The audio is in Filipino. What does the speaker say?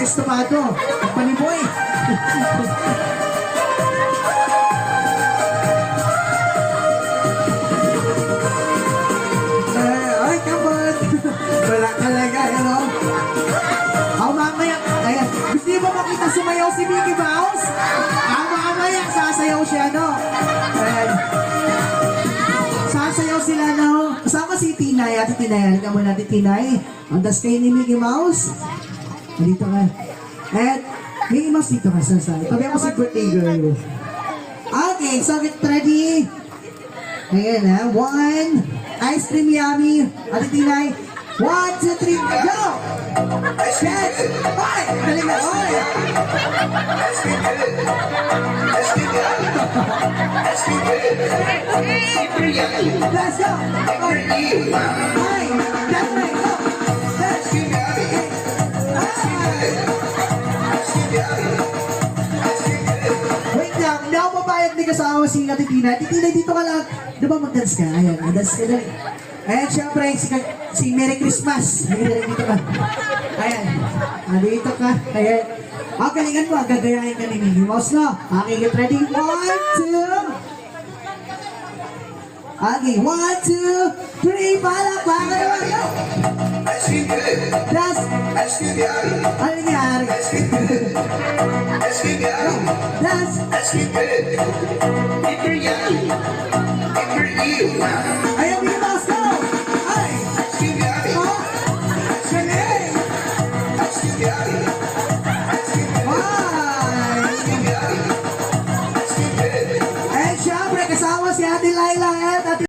Princess Tomato. Paniboy. Ay, kapot. Wala talaga, ano? Mamaya, ayan. Gusto niyo ba makita sumayaw si Mickey Mouse? Mamaya, sasayaw siya, no? Ayan. Sasayaw sila, no? Kasama si Tinay, Ate Tinay. Halika muna, Ate Tinay. Ang das kayo ni Mickey Mouse. Dito ka. At, Mickey Mouse dito ka sa side. Tabi ako si birthday girl. Okay, so get ready. Ayan, ha? 1, ice cream yummy. Ate Tinay. 1, 2, 3, go! Yes! Ay! Galing na, oy! Let's go! Ay! That's right, go! Let's go! Wait lang, hindi ako mabayad ni kasama si Ate Tina. Ate Tina, dito ka lang. Di ba mag-dance ka? Ayan, mag-dance ka dali. Ayan, syempre, si Merry Christmas. Ayan, dito ka. Ayan, dito ka. Ayan. Galingan mo, gagayahin ka ni Mickey Mouse, no? Okay, get ready. 1, 2. Okay, 1, 2, 3. Palakpakan naman, go! Das. Ano nangyari? Das.